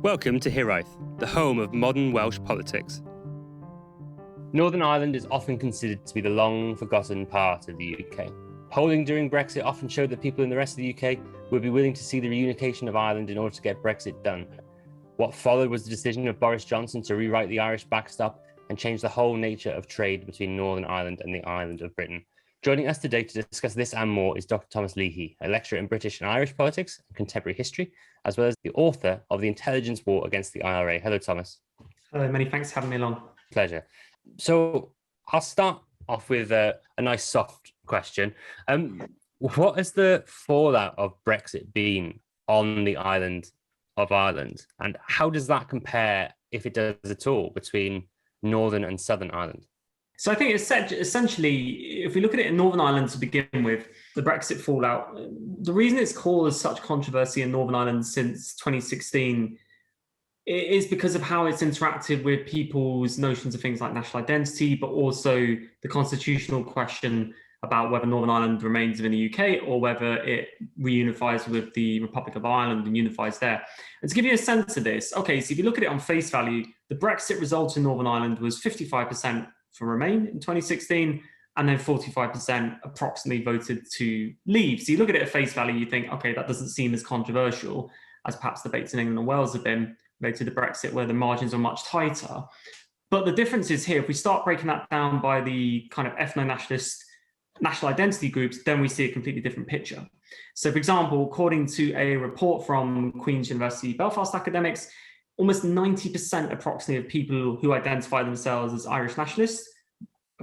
Welcome to Hiraeth, the home of modern Welsh politics. Northern Ireland is often considered to be the long-forgotten part of the UK. Polling during Brexit often showed that people in the rest of the UK would be willing to see the reunification of Ireland in order to get Brexit done. What followed was the decision of Boris Johnson to rewrite the Irish backstop and change the whole nature of trade between Northern Ireland and the island of Britain. Joining us today to discuss this and more is Dr. Thomas Leahy, a lecturer in British and Irish politics and contemporary history, as well as the author of The Intelligence War Against the IRA. Hello, Thomas. Hello, many thanks for having me along. Pleasure. So I'll start off with a nice soft question. What has the fallout of Brexit been on the island of Ireland? And how does that compare, if it does at all, between Northern and Southern Ireland? So I think essentially, if we look at it in Northern Ireland to begin with, the Brexit fallout, the reason it's caused such controversy in Northern Ireland since 2016 is because of how it's interacted with people's notions of things like national identity, but also the constitutional question about whether Northern Ireland remains within the UK or whether it reunifies with the Republic of Ireland and unifies there. And to give you a sense of this, okay, so if you look at it on face value, the Brexit result in Northern Ireland was 55% for Remain in 2016, and then 45% approximately voted to leave. So you look at it at face value, you think, okay, that doesn't seem as controversial as perhaps debates in England and Wales have been related to Brexit, where the margins are much tighter. But the difference is here, if we start breaking that down by the kind of ethno-nationalist national identity groups, then we see a completely different picture. So for example, according to a report from Queen's University Belfast academics, almost 90% approximately of people who identify themselves as Irish nationalists,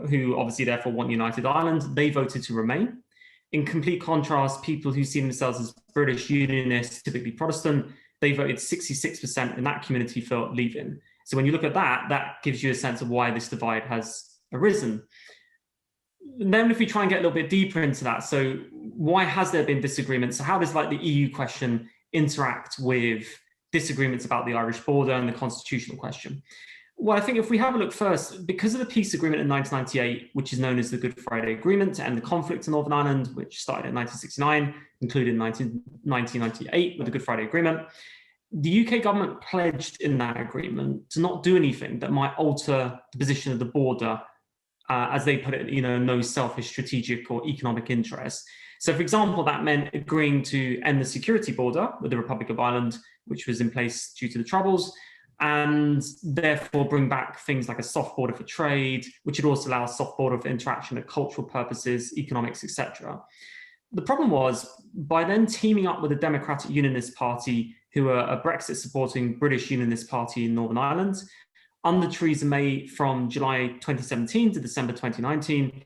who obviously therefore want United Ireland, they voted to remain. In complete contrast, people who see themselves as British Unionists, typically Protestant, they voted 66% in that community for leaving. So when you look at that, that gives you a sense of why this divide has arisen. And then if we try and get a little bit deeper into that, so why has there been disagreement? So how does like the EU question interact with disagreements about the Irish border and the constitutional question? Well, I think if we have a look first, because of the peace agreement in 1998, which is known as the Good Friday Agreement to end the conflict in Northern Ireland, which started in 1969, concluded in 1998 with the Good Friday Agreement, the UK government pledged in that agreement to not do anything that might alter the position of the border, as they put it, no selfish strategic or economic interest. So, for example, that meant agreeing to end the security border with the Republic of Ireland, which was in place due to the Troubles, and therefore bring back things like a soft border for trade, which would also allow a soft border for interaction at cultural purposes, economics, etc. The problem was, by then teaming up with the Democratic Unionist Party, who are a Brexit-supporting British Unionist Party in Northern Ireland, under Theresa May from July 2017 to December 2019,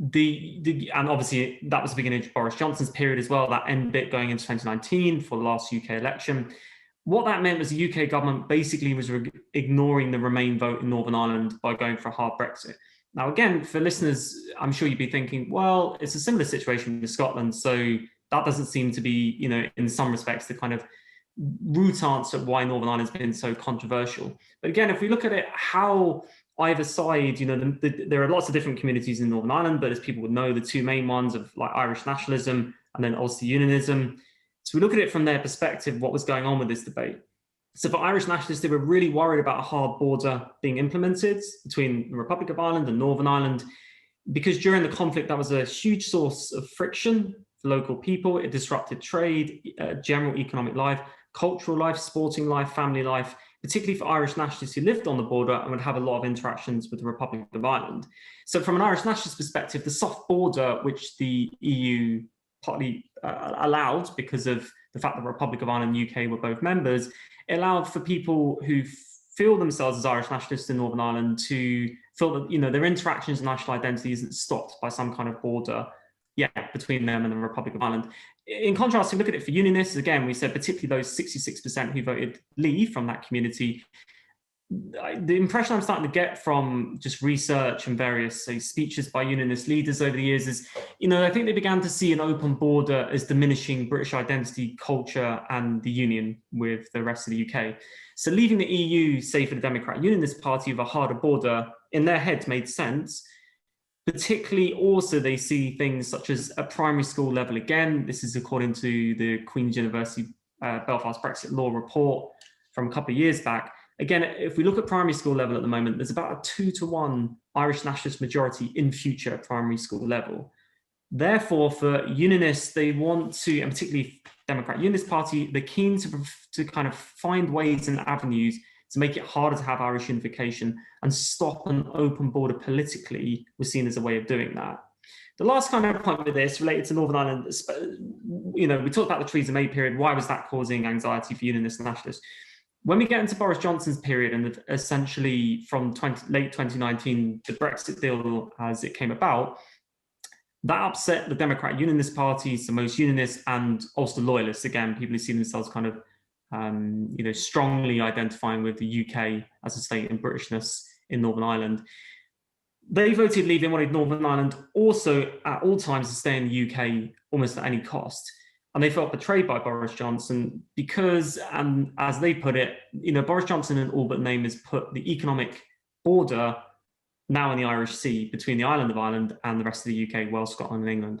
and obviously that was the beginning of Boris Johnson's period as well, that end bit going into 2019 for the last UK election. What that meant was the UK government basically was ignoring the Remain vote in Northern Ireland by going for a hard Brexit. Now, again, for listeners, I'm sure you'd be thinking, well, it's a similar situation with Scotland, so that doesn't seem to be, in some respects, the kind of root answer why Northern Ireland's been so controversial. But again, if we look at it, how either side, there are lots of different communities in Northern Ireland, but as people would know, the two main ones of like Irish nationalism and then Ulster Unionism. So we look at it from their perspective, what was going on with this debate. So for Irish nationalists, they were really worried about a hard border being implemented between the Republic of Ireland and Northern Ireland, because during the conflict, that was a huge source of friction for local people. It disrupted trade, general economic life, cultural life, sporting life, family life, particularly for Irish nationalists who lived on the border and would have a lot of interactions with the Republic of Ireland. So from an Irish nationalist perspective, the soft border, which the EU partly allowed because of the fact that the Republic of Ireland and UK were both members, it allowed for people who feel themselves as Irish nationalists in Northern Ireland to feel that their interactions and national identity isn't stopped by some kind of border between them and the Republic of Ireland. In contrast, if we look at it for Unionists, again, we said particularly those 66% who voted Leave from that community, the impression I'm starting to get from just research and various speeches by Unionist leaders over the years is, I think they began to see an open border as diminishing British identity, culture, and the union with the rest of the UK. So leaving the EU, say for the Democratic Unionist Party, with a harder border, in their heads made sense. Particularly also they see things such as at primary school level, again, this is according to the Queen's University Belfast Brexit Law report from a couple of years back. Again, if we look at primary school level at the moment, there's about a 2-to-1 Irish nationalist majority in future at primary school level. Therefore, for Unionists, they want to, and particularly Democrat Unionist Party, they're keen to kind of find ways and avenues to make it harder to have Irish unification and stop an open border politically was seen as a way of doing that. The last kind of point with this related to Northern Ireland, we talked about the Theresa May period. Why was that causing anxiety for Unionist nationalists? When we get into Boris Johnson's period and essentially from late 2019, the Brexit deal as it came about, that upset the Democrat Unionist parties, the most Unionist and also Loyalists. Again, people who see themselves kind of, strongly identifying with the UK as a state and Britishness in Northern Ireland. They voted Leave. They wanted Northern Ireland also at all times to stay in the UK almost at any cost. And they felt betrayed by Boris Johnson because, as they put it, Boris Johnson in all but name has put the economic border now in the Irish Sea between the island of Ireland and the rest of the UK, Wales, Scotland, and England.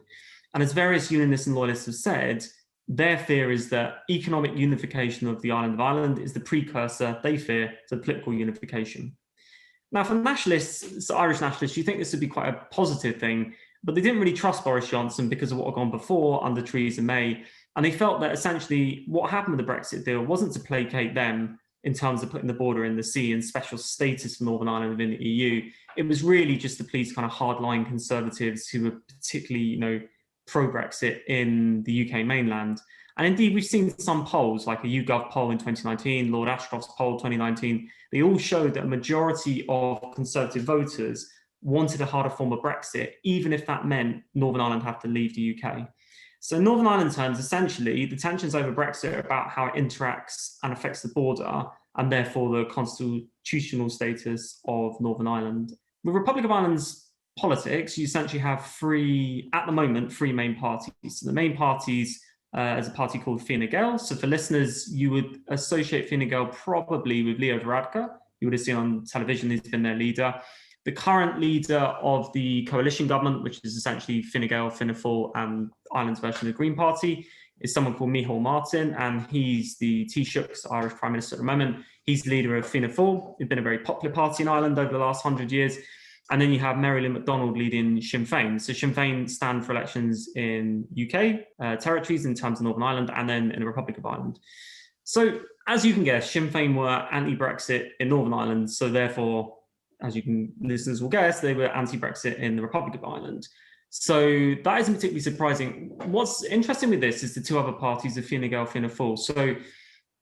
And as various Unionists and Loyalists have said, their fear is that economic unification of the island of Ireland is the precursor, they fear, to political unification. Now, for nationalists, Irish nationalists, you think this would be quite a positive thing, but they didn't really trust Boris Johnson because of what had gone before under Theresa May. And they felt that essentially what happened with the Brexit deal wasn't to placate them in terms of putting the border in the sea and special status for Northern Ireland within the EU. It was really just to please kind of hardline conservatives who were particularly, pro-Brexit in the UK mainland. And indeed, we've seen some polls, like a YouGov poll in 2019, Lord Ashcroft's poll 2019, they all showed that a majority of Conservative voters wanted a harder form of Brexit, even if that meant Northern Ireland had to leave the UK. So in Northern Ireland terms, essentially, the tensions over Brexit are about how it interacts and affects the border, and therefore the constitutional status of Northern Ireland. The Republic of Ireland's politics, you essentially have three main parties. So the main parties is a party called Fine Gael. So for listeners, you would associate Fine Gael probably with Leo Varadkar. You would have seen on television, he's been their leader. The current leader of the coalition government, which is essentially Fine Gael, Fianna Fáil, and Ireland's version of the Green Party, is someone called Micheál Martin, and he's the Taoiseach's Irish Prime Minister at the moment. He's the leader of Fianna Fáil. It's been a very popular party in Ireland over the last 100 years. And then you have Mary Lou McDonald leading Sinn Féin. So Sinn Féin stand for elections in UK territories in terms of Northern Ireland and then in the Republic of Ireland. So as you can guess, Sinn Féin were anti-Brexit in Northern Ireland. So therefore, as listeners will guess, they were anti-Brexit in the Republic of Ireland. So that isn't particularly surprising. What's interesting with this is the two other parties of Fine Gael, Fianna Fáil. So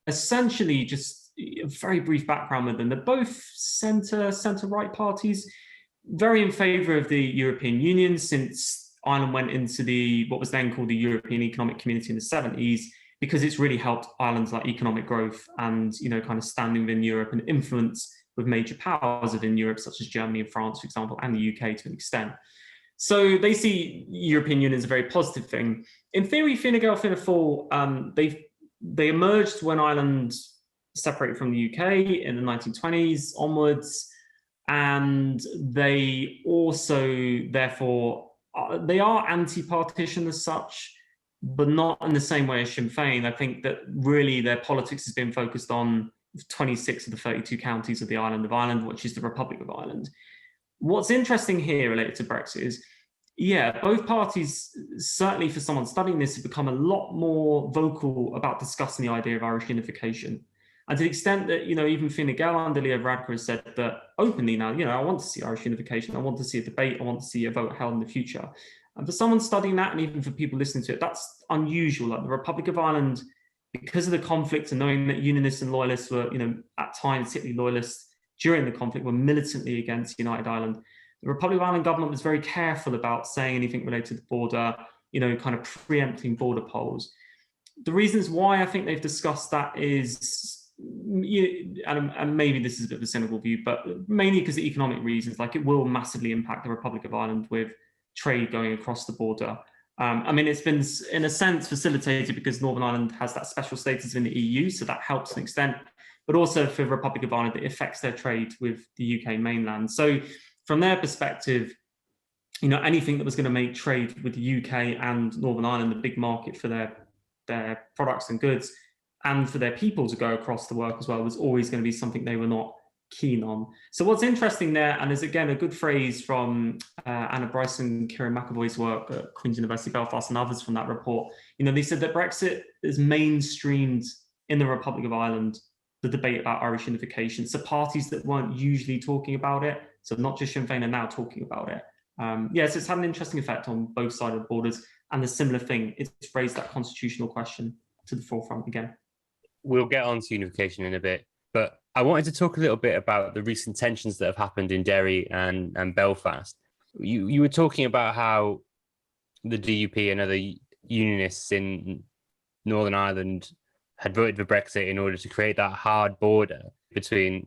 essentially, just a very brief background with them. They're both centre-right parties, very in favour of the European Union since Ireland went into what was then called the European Economic Community in the 70s, because it's really helped Ireland's economic growth and kind of standing within Europe and influence with major powers within Europe, such as Germany and France, for example, and the UK to an extent. So they see European Union as a very positive thing. In theory, Fine Gael, Fianna Fáil, they emerged when Ireland separated from the UK in the 1920s onwards. And they also, therefore, they are anti-partition as such, but not in the same way as Sinn Féin. I think that really their politics has been focused on 26 of the 32 counties of the island of Ireland, which is the Republic of Ireland. What's interesting here related to Brexit is, both parties, certainly for someone studying this, have become a lot more vocal about discussing the idea of Irish unification. And to the extent that, even Fine Gael under Leo Varadkar has said that openly now, I want to see Irish unification, I want to see a debate, I want to see a vote held in the future. And for someone studying that, and even for people listening to it, that's unusual. Like the Republic of Ireland, because of the conflict and knowing that Unionists and Loyalists were, at times, particularly Loyalists during the conflict, were militantly against United Ireland. The Republic of Ireland government was very careful about saying anything related to the border, kind of preempting border polls. The reasons why I think they've discussed that is, and maybe this is a bit of a cynical view, but mainly because of economic reasons, it will massively impact the Republic of Ireland with trade going across the border. It's been, in a sense, facilitated because Northern Ireland has that special status in the EU, so that helps to an extent, but also for the Republic of Ireland, it affects their trade with the UK mainland. So from their perspective, anything that was going to make trade with the UK and Northern Ireland a big market for their products and goods, and for their people to go across to work as well was always going to be something they were not keen on. So what's interesting there, and there's again a good phrase from Anna Bryson, Kieran McAvoy's work at Queen's University Belfast and others from that report, they said that Brexit is mainstreamed in the Republic of Ireland, the debate about Irish unification. So parties that weren't usually talking about it, so not just Sinn Féin, are now talking about it. So it's had an interesting effect on both sides of the borders, and the similar thing, it's raised that constitutional question to the forefront again. We'll get on to unification in a bit, but I wanted to talk a little bit about the recent tensions that have happened in Derry and Belfast. You were talking about how the DUP and other unionists in Northern Ireland had voted for Brexit in order to create that hard border between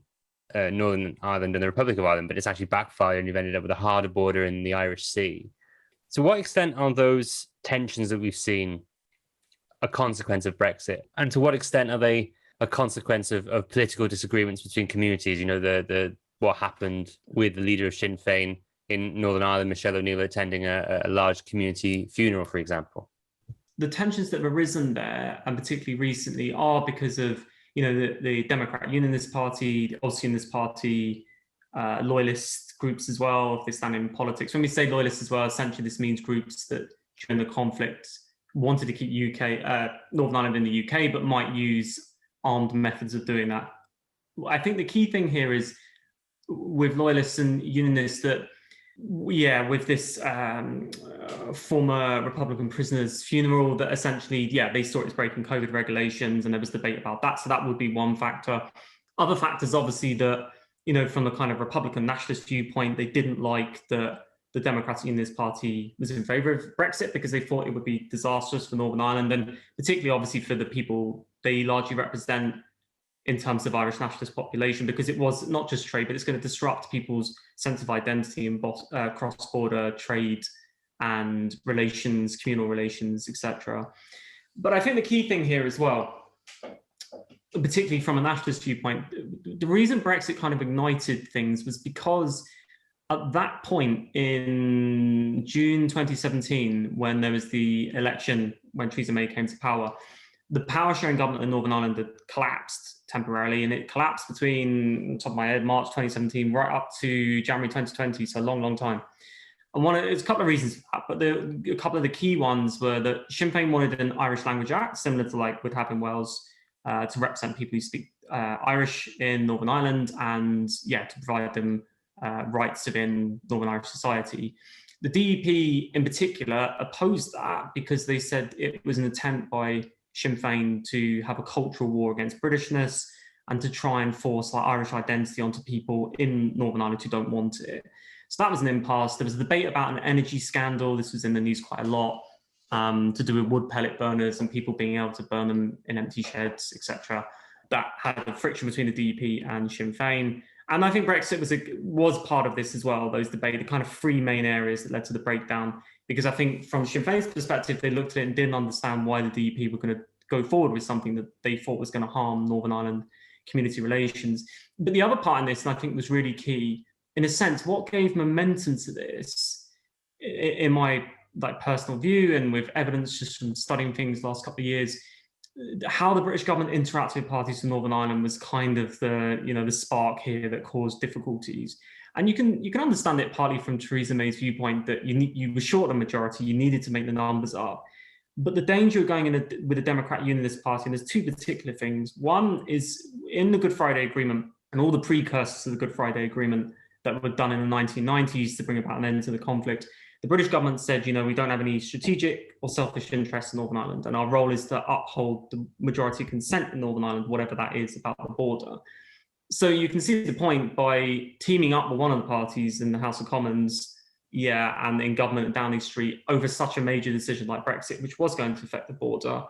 Northern Ireland and the Republic of Ireland, but it's actually backfired and you've ended up with a harder border in the Irish Sea. To what extent are those tensions that we've seen a consequence of Brexit? And to what extent are they a consequence of political disagreements between communities? The what happened with the leader of Sinn Féin in Northern Ireland, Michelle O'Neill, attending a large community funeral, for example. The tensions that have arisen there, and particularly recently, are because of the Democrat Unionist Party, the Ulster Unionist Party, loyalist groups as well, if they stand in politics. When we say loyalists as well, essentially this means groups that during the conflict wanted to keep Northern Ireland in the UK, but might use armed methods of doing that. I think the key thing here is with loyalists and unionists that, with this former Republican prisoner's funeral, that essentially, they saw it as breaking COVID regulations, and there was debate about that. So that would be one factor. Other factors, obviously, that, from the kind of Republican nationalist viewpoint, they didn't like that the Democratic Unionist Party was in favour of Brexit because they thought it would be disastrous for Northern Ireland, and particularly, obviously, for the people they largely represent in terms of Irish nationalist population, because it was not just trade, but it's going to disrupt people's sense of identity in cross-border trade and relations, communal relations, etc. But I think the key thing here as well, particularly from a nationalist viewpoint, the reason Brexit kind of ignited things was because at that point in June 2017, when there was the election, when Theresa May came to power, the power-sharing government in Northern Ireland had collapsed temporarily, and it collapsed between, on top of my head, March 2017 right up to January 2020, so a long, long time. And there's a couple of reasons for that, but a couple of the key ones were that Sinn Féin wanted an Irish Language Act, similar to like would have in Wales, to represent people who speak Irish in Northern Ireland, and to provide them rights within Northern Irish society. The DUP in particular opposed that because they said it was an attempt by Sinn Féin to have a cultural war against Britishness and to try and force Irish identity onto people in Northern Ireland who don't want it. So that was an impasse. There was a debate about an energy scandal. This was in the news quite a lot, to do with wood pellet burners and people being able to burn them in empty sheds, etc. That had a friction between the DUP and Sinn Féin. And I think Brexit was part of this as well, those debates, the kind of three main areas that led to the breakdown. Because I think from Sinn Féin's perspective, they looked at it and didn't understand why the DUP were going to go forward with something that they thought was going to harm Northern Ireland community relations. But the other part in this, and I think was really key, in a sense, what gave momentum to this, in my personal view and with evidence just from studying things the last couple of years, how the British government interacted with parties from Northern Ireland was kind of the spark here that caused difficulties. And you can understand it partly from Theresa May's viewpoint that you were short a majority, you needed to make the numbers up. But the danger of going in with the Democrat Unionist Party, and there's two particular things. One is in the Good Friday Agreement and all the precursors to the Good Friday Agreement that were done in the 1990s to bring about an end to the conflict. The British government said, we don't have any strategic or selfish interests in Northern Ireland, and our role is to uphold the majority consent in Northern Ireland, whatever that is about the border. So you can see the point by teaming up with one of the parties in the House of Commons, and in government at Downing Street over such a major decision like Brexit, which was going to affect the border,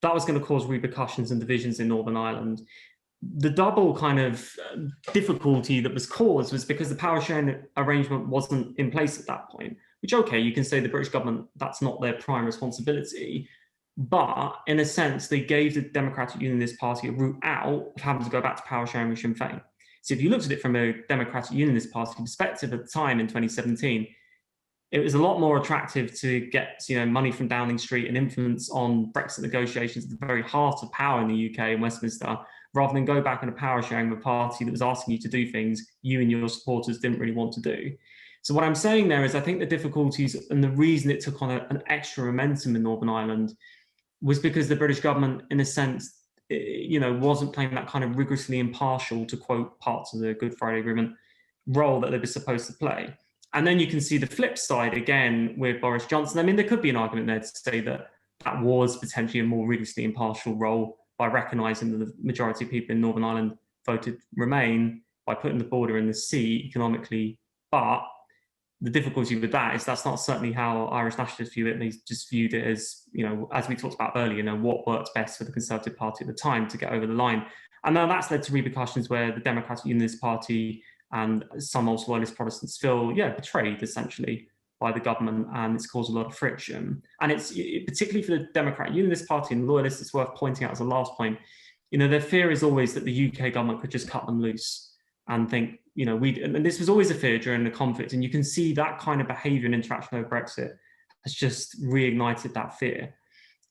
that was going to cause repercussions and divisions in Northern Ireland. The double kind of difficulty that was caused was because the power sharing arrangement wasn't in place at that point, which, okay, you can say the British government, that's not their prime responsibility. But in a sense, they gave the Democratic Unionist Party a route out of having to go back to power sharing with Sinn Féin. So if you looked at it from a Democratic Unionist Party perspective at the time in 2017, it was a lot more attractive to get money from Downing Street and influence on Brexit negotiations at the very heart of power in the UK and Westminster, rather than go back on a power sharing with a party that was asking you to do things you and your supporters didn't really want to do. So what I'm saying there is I think the difficulties and the reason it took on an extra momentum in Northern Ireland was because the British government, in a sense, wasn't playing that kind of rigorously impartial, to quote parts of the Good Friday Agreement, role that they were supposed to play. And then you can see the flip side again with Boris Johnson. I mean, there could be an argument there to say that that was potentially a more rigorously impartial role by recognising that the majority of people in Northern Ireland voted Remain by putting the border in the sea economically. But the difficulty with that is that's not certainly how Irish nationalists view it. They just viewed it as, as we talked about earlier, what worked best for the Conservative Party at the time to get over the line. And now that's led to repercussions where the Democratic Unionist Party and some also loyalist Protestants feel, betrayed essentially by the government, and it's caused a lot of friction. And it's particularly for the Democratic Unionist Party and loyalists, it's worth pointing out as a last point, their fear is always that the UK government could just cut them loose and think, and this was always a fear during the conflict. And you can see that kind of behavior and interaction over Brexit has just reignited that fear.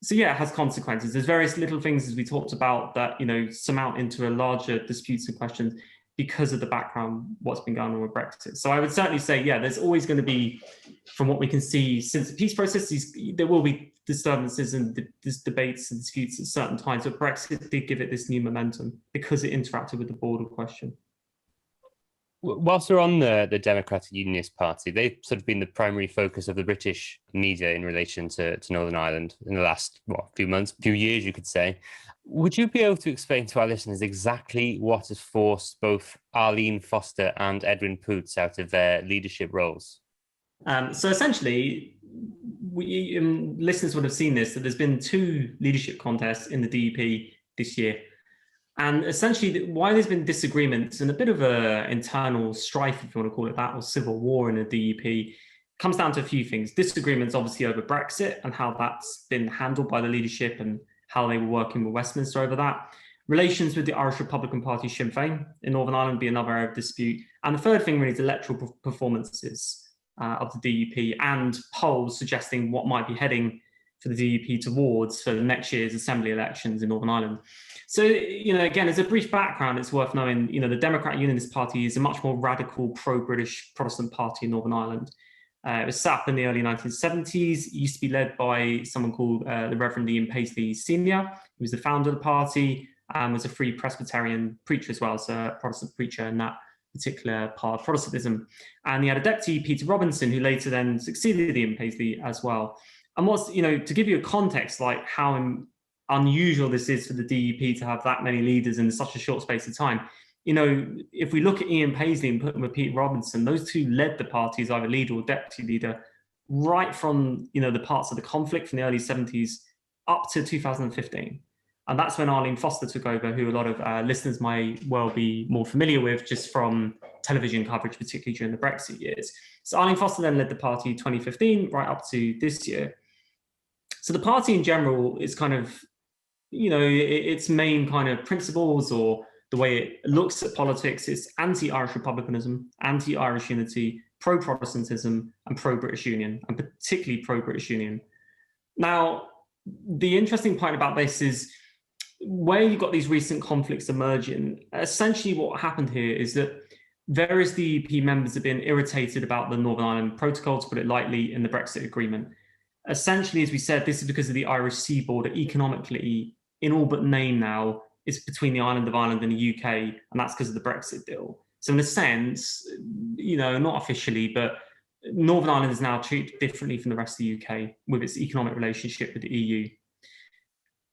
So it has consequences. There's various little things, as we talked about, that, surmount into a larger disputes and questions because of the background, what's been going on with Brexit. So I would certainly say, there's always going to be, from what we can see since the peace process, there will be disturbances and debates and disputes at certain times, but Brexit did give it this new momentum because it interacted with the border question. Whilst we're on the Democratic Unionist Party, they've sort of been the primary focus of the British media in relation to Northern Ireland in the last few years, you could say. Would you be able to explain to our listeners exactly what has forced both Arlene Foster and Edwin Poots out of their leadership roles? So essentially, listeners would have seen this, that there's been 2 leadership contests in the DUP this year. And essentially, why there's been disagreements and a bit of an internal strife, if you want to call it that, or civil war in the DUP, comes down to a few things. Disagreements, obviously, over Brexit and how that's been handled by the leadership and how they were working with Westminster over that. Relations with the Irish Republican Party Sinn Féin in Northern Ireland be another area of dispute. And the third thing really is electoral performances of the DUP and polls suggesting what might be heading for the DUP towards for the next year's Assembly elections in Northern Ireland. So, again, as a brief background, it's worth knowing, the Democratic Unionist Party is a much more radical pro-British Protestant party in Northern Ireland. It was set up in the early 1970s. It used to be led by someone called the Reverend Ian Paisley Sr., who was the founder of the party and was a free Presbyterian preacher as well, so a Protestant preacher in that particular part of Protestantism. And he had a deputy, Peter Robinson, who later then succeeded Ian Paisley as well. And what's, to give you a context, like how unusual this is for the DUP to have that many leaders in such a short space of time, if we look at Ian Paisley and put him with Peter Robinson, those two led the party as either leader or deputy leader right from, the parts of the conflict from the early 70s up to 2015. And that's when Arlene Foster took over, who a lot of listeners might well be more familiar with just from television coverage, particularly during the Brexit years. So Arlene Foster then led the party 2015 right up to this year. So the party in general is kind of, its main kind of principles or the way it looks at politics is anti-Irish republicanism, anti-Irish unity, pro-Protestantism, and pro-British Union, and particularly pro-British Union. Now, the interesting point about this is where you've got these recent conflicts emerging, essentially what happened here is that various DUP members have been irritated about the Northern Ireland Protocol, to put it lightly, in the Brexit agreement. Essentially, as we said, this is because of the Irish sea border economically, in all but name now, is between the island of Ireland and the UK, and that's because of the Brexit deal. So in a sense, not officially, but Northern Ireland is now treated differently from the rest of the UK with its economic relationship with the EU.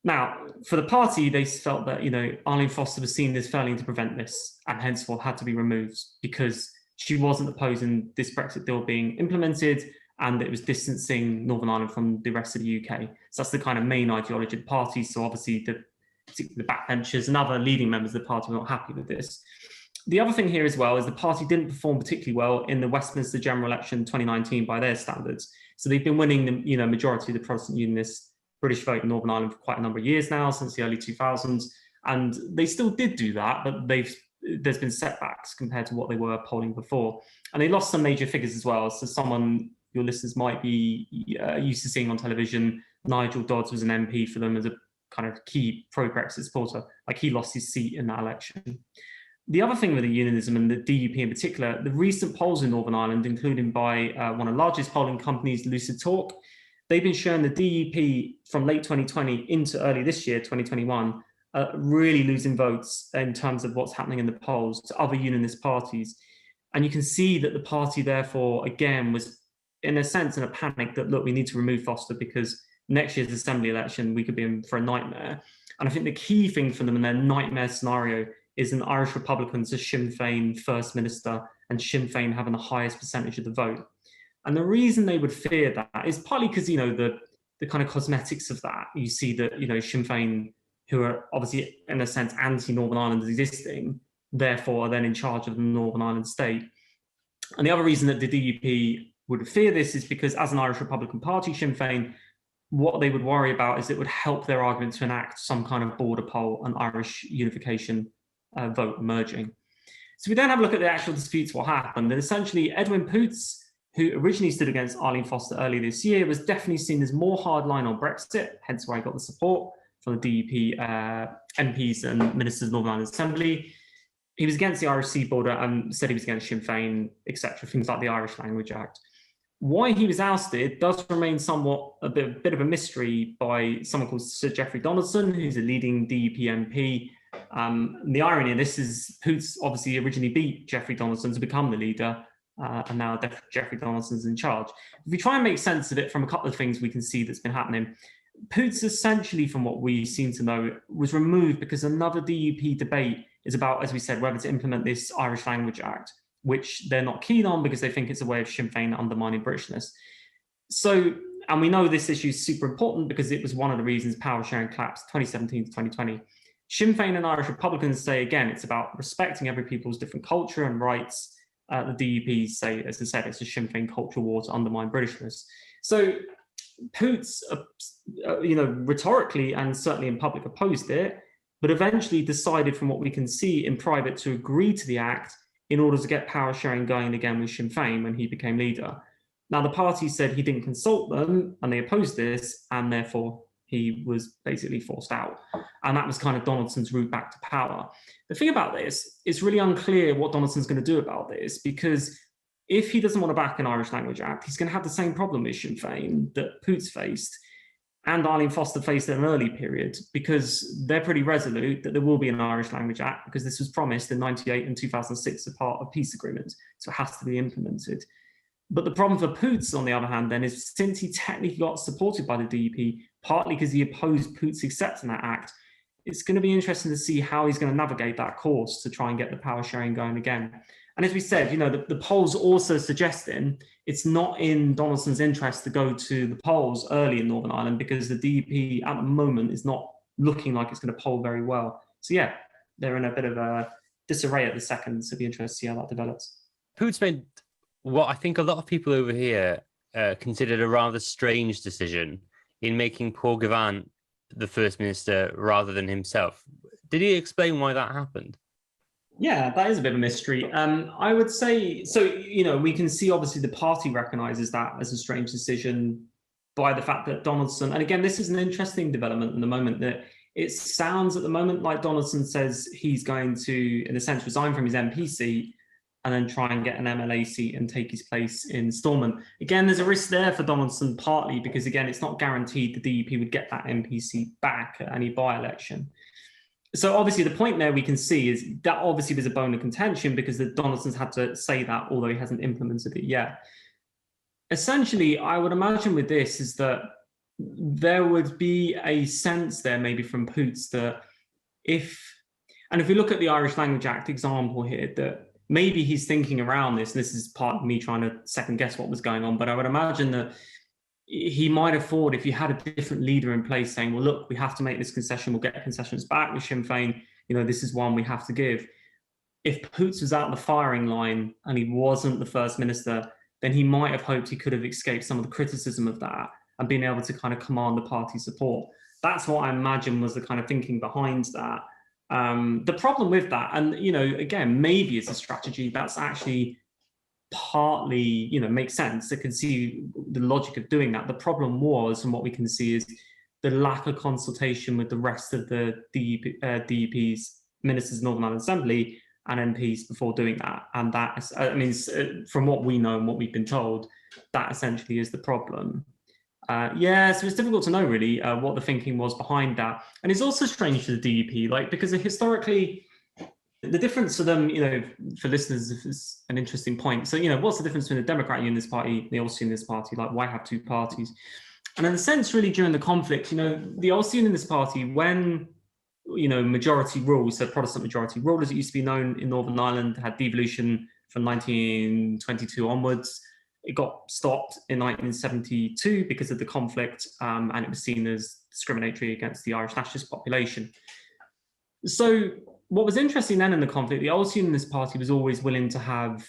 Now, for the party, they felt that, Arlene Foster was seen as failing to prevent this and henceforth had to be removed because she wasn't opposing this Brexit deal being implemented and it was distancing Northern Ireland from the rest of the UK. So that's the kind of main ideology of the party. So obviously the backbenchers and other leading members of the party were not happy with this. The other thing here as well is the party didn't perform particularly well in the Westminster general election 2019 by their standards. So they've been winning the majority of the Protestant Unionist British vote in Northern Ireland for quite a number of years now, since the early 2000s. And they still did do that, but there's been setbacks compared to what they were polling before. And they lost some major figures as well. So someone your listeners might be used to seeing on television, Nigel Dodds was an MP for them as a kind of key pro-Brexit supporter. Like, he lost his seat in that election. The other thing with the Unionism and the DUP in particular, the recent polls in Northern Ireland, including by one of the largest polling companies, Lucid Talk, they've been showing the DUP from late 2020 into early this year, 2021, really losing votes in terms of what's happening in the polls to other Unionist parties. And you can see that the party, therefore, again, was in a sense in a panic that, look, we need to remove Foster because next year's assembly election, we could be in for a nightmare. And I think the key thing for them in their nightmare scenario is an Irish Republicans as Sinn Féin First Minister and Sinn Féin having the highest percentage of the vote. And the reason they would fear that is partly because, the kind of cosmetics of that. You see that, Sinn Féin, who are obviously, in a sense, anti-Northern Ireland existing, therefore are then in charge of the Northern Ireland state. And the other reason that the DUP would fear this is because, as an Irish Republican Party, Sinn Féin, what they would worry about is it would help their argument to enact some kind of border poll and Irish unification vote emerging. So we then have a look at the actual disputes, what happened. And essentially, Edwin Poots, who originally stood against Arlene Foster earlier this year, was definitely seen as more hardline on Brexit, hence why he got the support from the DUP MPs and ministers of Northern Ireland Assembly. He was against the Irish Sea border and said he was against Sinn Féin, etc., things like the Irish Language Act. Why he was ousted does remain somewhat a bit of a mystery by someone called Sir Geoffrey Donaldson, who's a leading DUP MP. The irony of this is Poots obviously originally beat Geoffrey Donaldson to become the leader, and now Geoffrey Donaldson's in charge. If we try and make sense of it from a couple of things we can see that's been happening, Poots essentially, from what we seem to know, was removed because another DUP debate is about, as we said, whether to implement this Irish Language Act, which they're not keen on because they think it's a way of Sinn Féin undermining Britishness. So, and we know this issue is super important because it was one of the reasons power sharing collapsed 2017 to 2020. Sinn Féin and Irish Republicans say, again, it's about respecting every people's different culture and rights. The DUP say, as I said, it's a Sinn Féin cultural war to undermine Britishness. So Poots, rhetorically and certainly in public opposed it, but eventually decided, from what we can see in private, to agree to the act in order to get power sharing going again with Sinn Féin when he became leader. Now, the party said he didn't consult them and they opposed this, and therefore he was basically forced out. And that was kind of Donaldson's route back to power. The thing about this, it's really unclear what Donaldson's going to do about this, because if he doesn't want to back an Irish Language Act, he's going to have the same problem with Sinn Féin that Poots faced and Arlene Foster faced in an early period, because they're pretty resolute that there will be an Irish Language Act because this was promised in 98 and 2006 as part of peace agreements, so it has to be implemented. But the problem for Poots, on the other hand, then, is since he technically got supported by the DUP, partly because he opposed Poots accepting that act, it's going to be interesting to see how he's going to navigate that course to try and get the power sharing going again. And as we said, the polls also suggesting it's not in Donaldson's interest to go to the polls early in Northern Ireland because the DUP at the moment is not looking like it's going to poll very well. So yeah, they're in a bit of a disarray at the second, so it'll be interesting to see how that develops. Poots made what I think a lot of people over here considered a rather strange decision in making Paul Gavin the First Minister rather than himself. Did he explain why that happened? Yeah, that is a bit of a mystery. I would say, so, we can see obviously the party recognises that as a strange decision by the fact that Donaldson, and again, this is an interesting development in the moment, that it sounds at the moment like Donaldson says he's going to, in a sense, resign from his MP seat and then try and get an MLA seat and take his place in Stormont. Again, there's a risk there for Donaldson, partly because, again, it's not guaranteed the DUP would get that MP seat back at any by-election. So obviously the point there we can see is that obviously was a bone of contention because the Donaldson's had to say that, although he hasn't implemented it yet. Essentially, I would imagine with this is that there would be a sense there maybe from Poots that if we look at the Irish Language Act example here, that maybe he's thinking around this, and this is part of me trying to second guess what was going on, but I would imagine that he might have thought if you had a different leader in place saying, well, look, we have to make this concession, we'll get concessions back with Sinn Féin, this is one we have to give. If Poots was out the firing line and he wasn't the First Minister, then he might have hoped he could have escaped some of the criticism of that and been able to kind of command the party support. That's what I imagine was the kind of thinking behind that. The problem with that, and, again, maybe it's a strategy that's actually partly, makes sense. I can see the logic of doing that. The problem was, and what we can see is the lack of consultation with the rest of the DUP's ministers in Northern Ireland Assembly and MPs before doing that. And that, from what we know and what we've been told, that essentially is the problem. So it's difficult to know really what the thinking was behind that. And it's also strange for the DUP, because historically, the difference for them, for listeners, is an interesting point. So, what's the difference between the Democrat Unionist Party and the Ulster Unionist Party? Why have two parties? And in a sense, really, during the conflict, the Ulster Unionist Party, when, majority rule, so Protestant majority rule, as it used to be known in Northern Ireland, had devolution from 1922 onwards. It got stopped in 1972 because of the conflict, and it was seen as discriminatory against the Irish nationalist population. So what was interesting then in the conflict, the Ulster Unionist Party was always willing to have,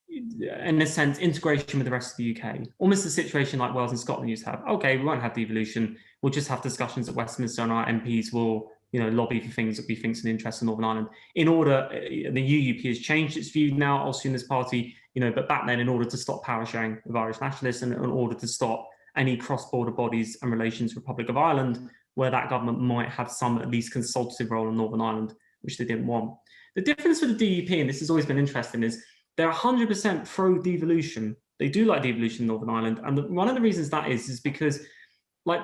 in a sense, integration with the rest of the UK. Almost a situation like Wales and Scotland used to have. Okay, we won't have devolution. We'll just have discussions at Westminster, and our MPs will, lobby for things that we think is in the interest of Northern Ireland. In order, the UUP has changed its view now, Ulster Unionist Party, but back then, in order to stop power sharing with Irish nationalists and in order to stop any cross-border bodies and relations with Republic of Ireland, where that government might have some at least consultative role in Northern Ireland, which they didn't want. The difference with the DUP, and this has always been interesting, is they're 100% pro-devolution. They do like devolution in Northern Ireland. And one of the reasons that is because,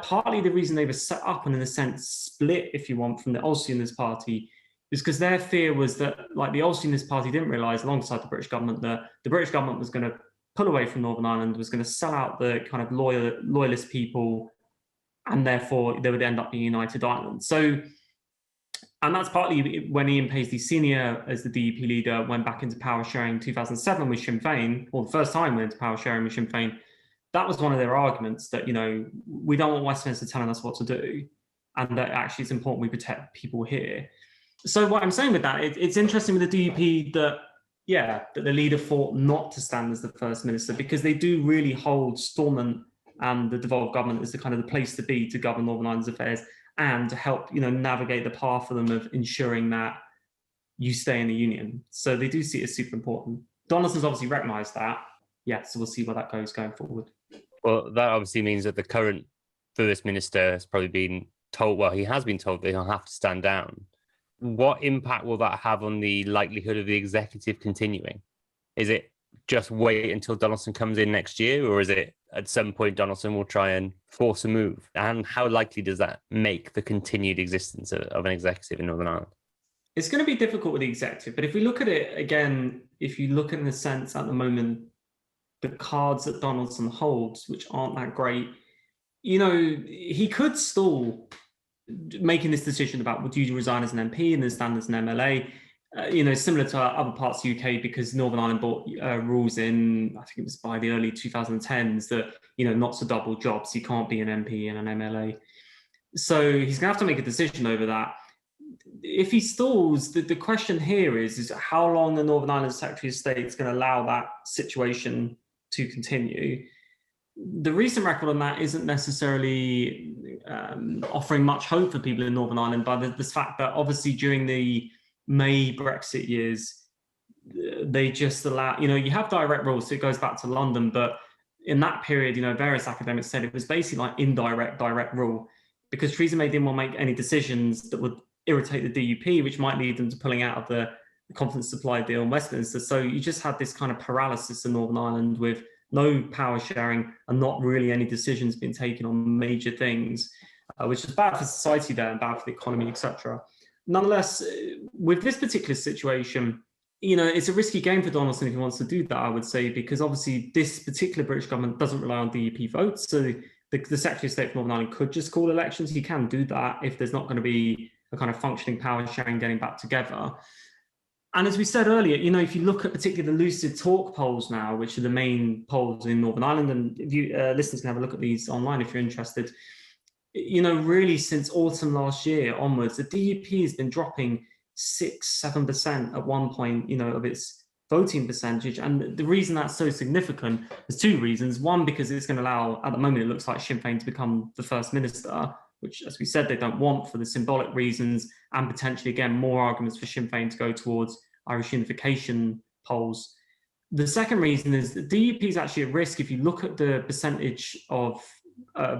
partly the reason they were set up and in a sense split, if you want, from the Ulster Unionist Party is because their fear was that, the Ulster Unionist Party didn't realise, alongside the British government, that the British government was going to pull away from Northern Ireland, was going to sell out the kind of loyalist people, and therefore they would end up being United Ireland. So, and that's partly when Ian Paisley Sr., as the DUP leader, went back into power sharing in 2007 with Sinn Féin, or the first time went into power sharing with Sinn Féin. That was one of their arguments, that, we don't want Westminster telling us what to do, and that actually it's important we protect people here. So what I'm saying with that, it's interesting with the DUP that the leader fought not to stand as the first minister, because they do really hold Stormont and the devolved government as the kind of the place to be to govern Northern Ireland's affairs, and to help, navigate the path for them of ensuring that you stay in the union. So they do see it as super important. Donaldson's obviously recognised that. So we'll see where that goes going forward. Well, that obviously means that the current First Minister has probably been told, he has been told that he'll have to stand down. What impact will that have on the likelihood of the executive continuing? Is it just wait until Donaldson comes in next year, or is it at some point Donaldson will try and force a move? And how likely does that make the continued existence of an executive in Northern Ireland? It's going to be difficult with the executive, but if we look at it again, if you look in the sense at the moment, the cards that Donaldson holds, which aren't that great, he could stall making this decision about would you resign as an MP and then stand as an MLA, similar to other parts of the UK, because Northern Ireland brought rules in, I think it was by the early 2010s, that, not to double jobs, you can't be an MP and an MLA. So he's going to have to make a decision over that. If he stalls, the question here is how long the Northern Ireland Secretary of State is going to allow that situation to continue. The recent record on that isn't necessarily offering much hope for people in Northern Ireland, by this fact that obviously during the May Brexit years, they just allow, you have direct rules, so it goes back to London, but in that period, various academics said it was basically like indirect, direct rule, because Theresa May didn't want to make any decisions that would irritate the DUP, which might lead them to pulling out of the confidence supply deal in Westminster. So you just had this kind of paralysis in Northern Ireland with no power sharing and not really any decisions being taken on major things, which is bad for society there and bad for the economy, etc. Nonetheless, with this particular situation, it's a risky game for Donaldson if he wants to do that, I would say, because obviously this particular British government doesn't rely on DUP votes. So the Secretary of State for Northern Ireland could just call elections. He can do that if there's not going to be a kind of functioning power sharing getting back together. And as we said earlier, if you look at particularly the Lucid Talk polls now, which are the main polls in Northern Ireland, and if you listeners can have a look at these online if you're interested, really since autumn last year onwards, the DUP has been dropping 6-7% at one point, of its voting percentage. And the reason that's so significant is two reasons. One, because it's going to allow, at the moment, it looks like Sinn Féin to become the first minister, which, as we said, they don't want for the symbolic reasons, and potentially, again, more arguments for Sinn Féin to go towards Irish unification polls. The second reason is the DUP is actually at risk. If you look at the percentage of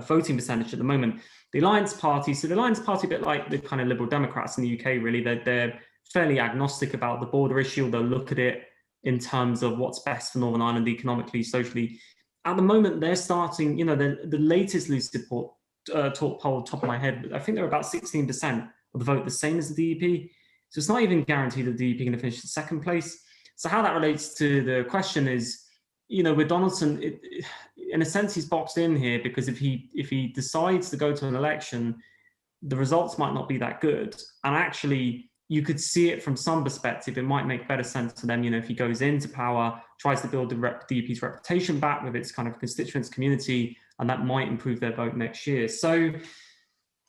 voting percentage at the moment, the Alliance Party, so the Alliance Party, a bit like the kind of Liberal Democrats in the UK, really, they're fairly agnostic about the border issue. They'll look at it in terms of what's best for Northern Ireland economically, socially. At the moment, they're starting, the latest Lucid Talk poll, top of my head, I think they're about 16% of the vote, the same as the DUP. So it's not even guaranteed that the DUP are going to finish in second place. So how that relates to the question is, with Donaldson, in a sense, he's boxed in here because if he decides to go to an election, the results might not be that good. And actually, you could see it from some perspective. It might make better sense to them, if he goes into power, tries to build the DUP's reputation back with its kind of constituents community, and that might improve their vote next year. So,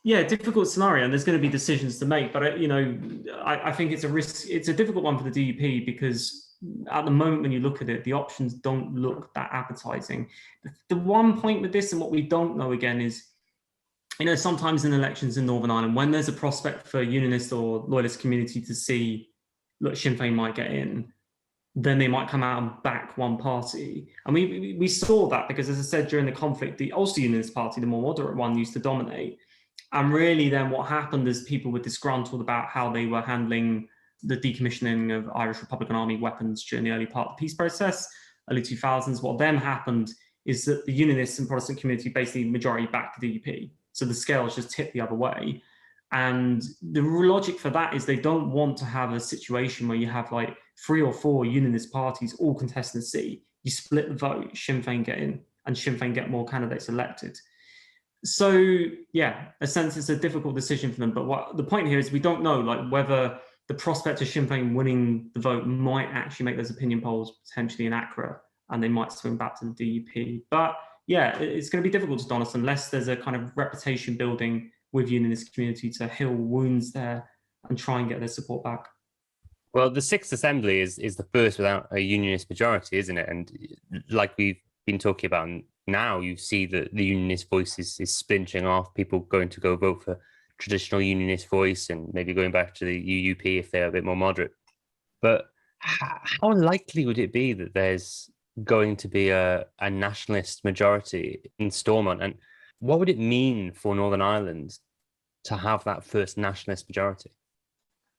yeah, difficult scenario, and there's going to be decisions to make. But I think it's a risk. It's a difficult one for the DUP because at the moment, when you look at it, the options don't look that appetizing. The one point with this, and what we don't know again, is sometimes in elections in Northern Ireland, when there's a prospect for Unionist or Loyalist community to see, look, Sinn Féin might get in, then they might come out and back one party. And we saw that because, as I said, during the conflict, the Ulster Unionist Party, the more moderate one, used to dominate. And really then what happened is people were disgruntled about how they were handling the decommissioning of Irish Republican Army weapons during the early part of the peace process, early 2000s. What then happened is that the Unionists and Protestant community basically majority backed the DUP. So the scales just tipped the other way. And the logic for that is they don't want to have a situation where you have like 3 or 4 Unionist parties all contesting a seat. You split the vote, Sinn Féin get in, and Sinn Féin get more candidates elected. So yeah, a sense it's a difficult decision for them. But what the point here is we don't know whether the prospect of Sinn Féin winning the vote might actually make those opinion polls potentially inaccurate, and they might swing back to the DUP. But yeah, it's going to be difficult to Donaldson unless there's a kind of reputation building with Unionist community to heal wounds there and try and get their support back. Well, the Sixth Assembly is the first without a Unionist majority, isn't it? And like we've been talking about now, you see that the Unionist voice is splinching off, people going to go vote for traditional Unionist voice and maybe going back to the UUP if they're a bit more moderate. But how likely would it be that there's going to be a nationalist majority in Stormont? And what would it mean for Northern Ireland to have that first nationalist majority?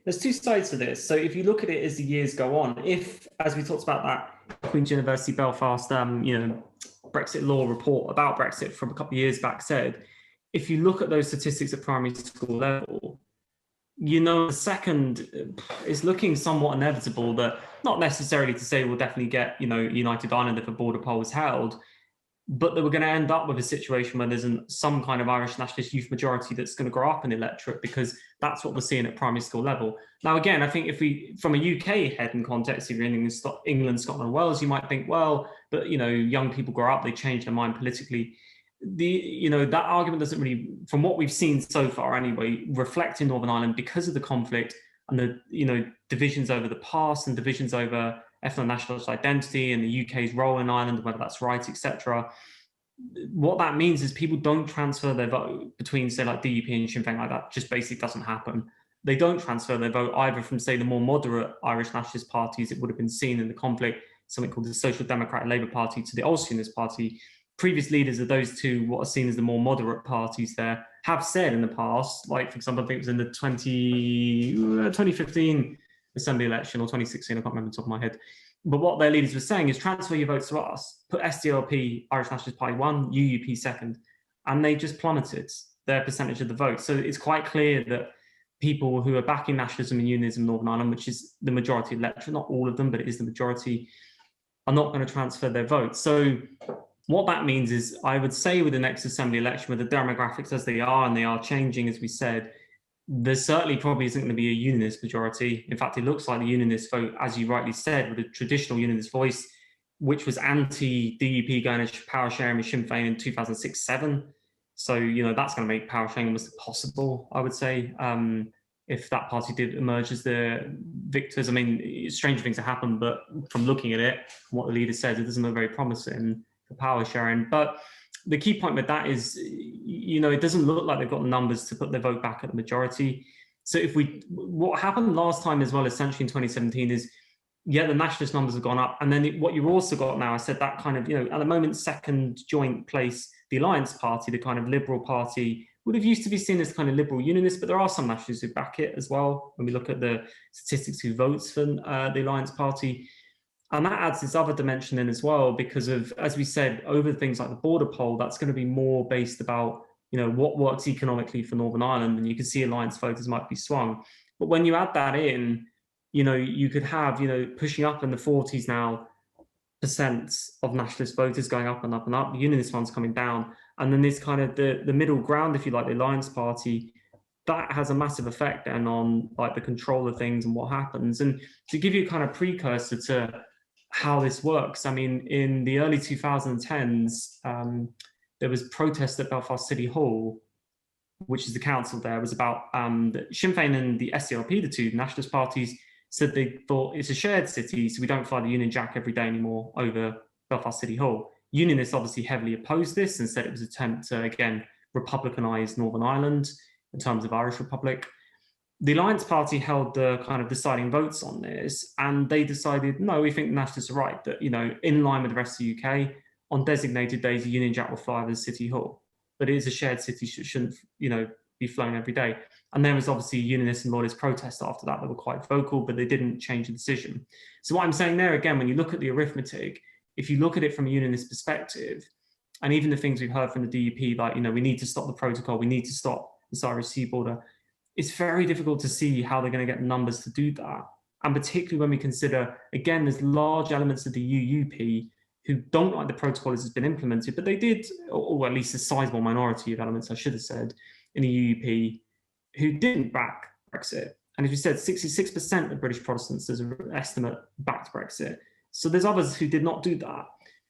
There's two sides to this. So if you look at it as the years go on, if, as we talked about that Queen's University Belfast, Brexit law report about Brexit from a couple of years back said, if you look at those statistics at primary school level, the second is looking somewhat inevitable that, not necessarily to say we'll definitely get, United Ireland if a border poll is held, but that we're going to end up with a situation where there's some kind of Irish nationalist youth majority that's going to grow up in the electorate, because that's what we're seeing at primary school level. Now, again, I think if we, from a UK head in context, if you're in England, Scotland, Wales, you might think, well, but, young people grow up, they change their mind politically. That argument doesn't really, from what we've seen so far anyway, reflect in Northern Ireland because of the conflict and the, divisions over the past and divisions over ethno-nationalist identity and the UK's role in Ireland, whether that's right, etc. What that means is people don't transfer their vote between, say, like DUP and Sinn Féin like that. Just basically doesn't happen. They don't transfer their vote either from, say, the more moderate Irish nationalist parties it would have been seen in the conflict, something called the Social Democrat Labour Party, to the Ulster Unionist Party. Previous leaders of those two, what are seen as the more moderate parties there, have said in the past, like, for example, I think it was in the 2015 Assembly election or 2016, I can't remember the top of my head. But what their leaders were saying is transfer your votes to us, put SDLP, Irish Nationalist Party 1, UUP 2nd, and they just plummeted their percentage of the vote. So it's quite clear that people who are backing nationalism and unionism in Northern Ireland, which is the majority of the electorate, not all of them, but it is the majority, are not going to transfer their votes. So what that means is, I would say with the next Assembly election, with the demographics as they are, and they are changing, as we said, there certainly probably isn't going to be a Unionist majority. In fact, it looks like the Unionist vote, as you rightly said, with a traditional Unionist voice, which was anti-DUP going to power sharing with Sinn Féin in 2006-7. So, that's going to make power sharing almost impossible, I would say, if that party did emerge as the victors. I mean, strange things have happened, but from looking at it, what the leader says, it doesn't look very promising for power sharing. But the key point with that is, it doesn't look like they've got the numbers to put their vote back at the majority. So what happened last time as well, essentially in 2017, is yeah, the nationalist numbers have gone up. And then what you've also got now, I said that kind of, at the moment, second joint place, the Alliance Party, the kind of Liberal Party, would have used to be seen as kind of liberal unionist, but there are some nationalists who back it as well. When we look at the statistics who votes for the Alliance Party, and that adds this other dimension in as well, because of, as we said, over things like the border poll, that's going to be more based about, what works economically for Northern Ireland, and you can see Alliance voters might be swung. But when you add that in, you could have, pushing up in the 40s now, percent of nationalist voters going up and up and up, the Unionist ones coming down. And then this kind of the middle ground, if you like, the Alliance Party, that has a massive effect then on like the control of things and what happens. And to give you a kind of precursor to how this works, I mean, in the early 2010s, there was protest at Belfast City Hall, which is the council there, was about Sinn Féin and the SDLP, the two nationalist parties, said they thought it's a shared city, so we don't fly the Union Jack every day anymore over Belfast City Hall. Unionists obviously heavily opposed this and said it was an attempt to, again, republicanise Northern Ireland in terms of Irish Republic. The Alliance Party held the kind of deciding votes on this, and they decided, no, we think the nationalists are right, that, in line with the rest of the UK, on designated days, the Union Jack will fly over the City Hall. But it is a shared city, shouldn't, be flown every day. And there was obviously Unionist and Loyalist protests after that were quite vocal, but they didn't change the decision. So what I'm saying there, again, when you look at the arithmetic, if you look at it from a Unionist perspective, and even the things we've heard from the DUP, like, we need to stop the protocol, we need to stop this Irish sea border, it's very difficult to see how they're going to get numbers to do that. And particularly when we consider, again, there's large elements of the UUP who don't like the protocol as it's been implemented, but they did, or at least a sizable minority of elements, I should have said, in the UUP, who didn't back Brexit. And as you said, 66% of British Protestants, there's an estimate, backed Brexit. So there's others who did not do that.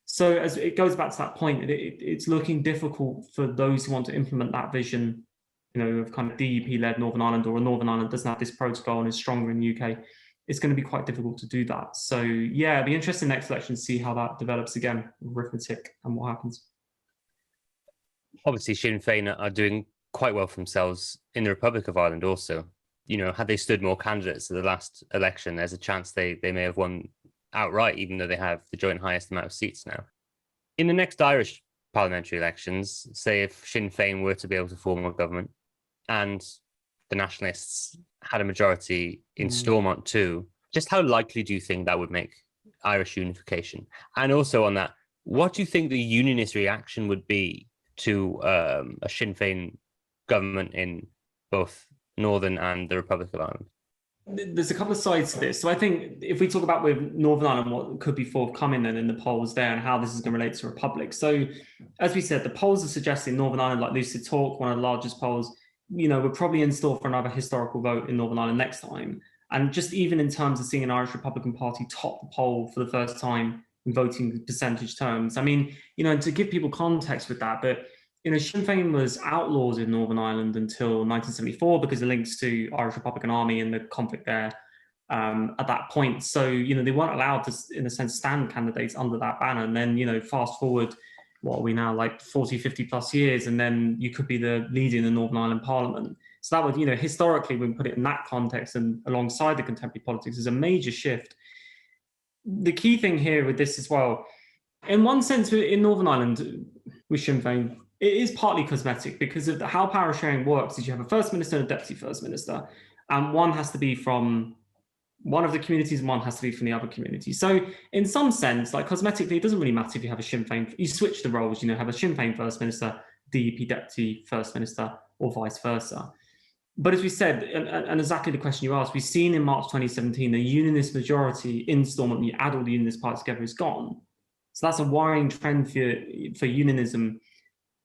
So as it goes back to that point, it's looking difficult for those who want to implement that vision, of kind of DUP-led Northern Ireland, or a Northern Ireland doesn't have this protocol and is stronger in the UK. It's going to be quite difficult to do that. So yeah, it'll be interesting next election to see how that develops again, arithmetic and what happens. Obviously, Sinn Féin are doing quite well for themselves in the Republic of Ireland also. Had they stood more candidates at the last election, there's a chance they may have won outright, even though they have the joint highest amount of seats now. In the next Irish parliamentary elections, say if Sinn Féin were to be able to form a government and the nationalists had a majority in Stormont too, just how likely do you think that would make Irish unification? And also on that, what do you think the Unionist reaction would be to a Sinn Féin government in both Northern and the Republic of Ireland? There's a couple of sides to this. So I think if we talk about with Northern Ireland, what could be forthcoming then in the polls there and how this is going to relate to Republic. So as we said, the polls are suggesting Northern Ireland, like Lucid Talk, one of the largest polls, we're probably in store for another historical vote in Northern Ireland next time. And just even in terms of seeing an Irish Republican Party top the poll for the first time in voting percentage terms. I mean, to give people context with that, but Sinn Féin was outlawed in Northern Ireland until 1974 because of links to Irish Republican Army and the conflict there at that point. So, they weren't allowed to, in a sense, stand candidates under that banner. And then, fast forward, what are we now, like 40, 50 plus years, and then you could be the leader in the Northern Ireland Parliament. So that would, historically, when we put it in that context and alongside the contemporary politics, is a major shift. The key thing here with this as well, in one sense, in Northern Ireland, with Sinn Féin, it is partly cosmetic because of how power sharing works is you have a first minister and a deputy first minister, and one has to be from one of the communities and one has to be from the other community. So in some sense, like cosmetically, it doesn't really matter if you have a Sinn Féin, you switch the roles, have a Sinn Féin first minister, DUP deputy first minister, or vice versa. But as we said, and exactly the question you asked, we've seen in March 2017, the Unionist majority in Stormont, when you add all the Unionist parties together, is gone. So that's a worrying trend for Unionism.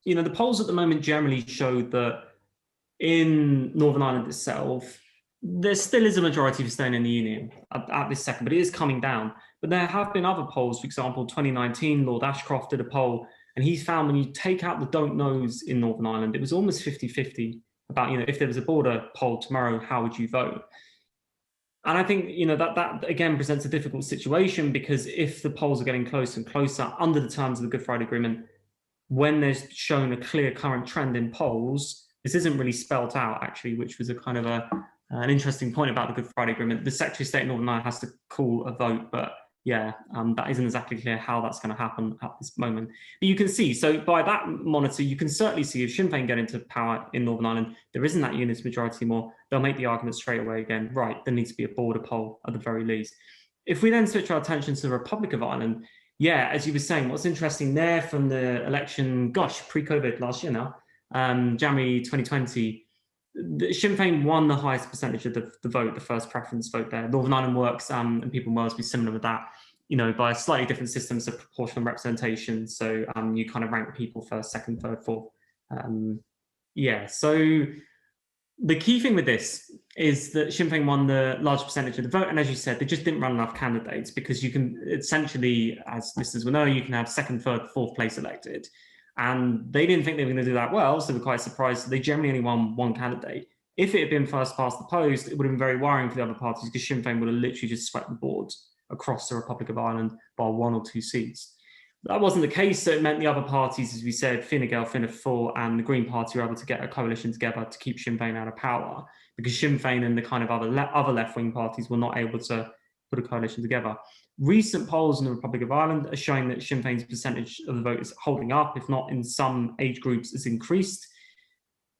The polls at the moment generally show that in Northern Ireland itself, there still is a majority for staying in the Union at this second, but it is coming down. But there have been other polls, for example, 2019, Lord Ashcroft did a poll, and he found when you take out the don't knows in Northern Ireland, it was almost 50-50 about, if there was a border poll tomorrow, how would you vote? And I think, that again presents a difficult situation, because if the polls are getting closer and closer under the terms of the Good Friday Agreement, when there's shown a clear current trend in polls, this isn't really spelt out, actually, which was a kind of a An interesting point about the Good Friday Agreement. The Secretary of State in Northern Ireland has to call a vote, but yeah, that isn't exactly clear how that's going to happen at this moment. But you can see, so by that monitor, you can certainly see if Sinn Féin get into power in Northern Ireland, there isn't that unionist majority more. They'll make the argument straight away again, right, there needs to be a border poll at the very least. If we then switch our attention to the Republic of Ireland, yeah, as you were saying, what's interesting there from the election, gosh, pre-COVID last year now, January 2020, Sinn Féin won the highest percentage of the vote, the first preference vote there. Northern Ireland works and people in Wales be similar with that, by slightly different systems of proportional representation. So you kind of rank people first, second, third, fourth. So the key thing with this is that Sinn Féin won the large percentage of the vote. And as you said, they just didn't run enough candidates because you can essentially, as listeners will know, you can have second, third, fourth place elected. And they didn't think they were going to do that well, so they were quite surprised. They generally only won one candidate. If it had been first past the post, it would have been very worrying for the other parties because Sinn Féin would have literally just swept the board across the Republic of Ireland by 1 or 2 seats. That wasn't the case, so it meant the other parties, as we said, Fine Gael, Fianna Fáil, and the Green Party were able to get a coalition together to keep Sinn Féin out of power because Sinn Féin and the kind of other left-wing parties were not able to put a coalition together. Recent polls in the Republic of Ireland are showing that Sinn Féin's percentage of the vote is holding up, if not in some age groups, it's increased.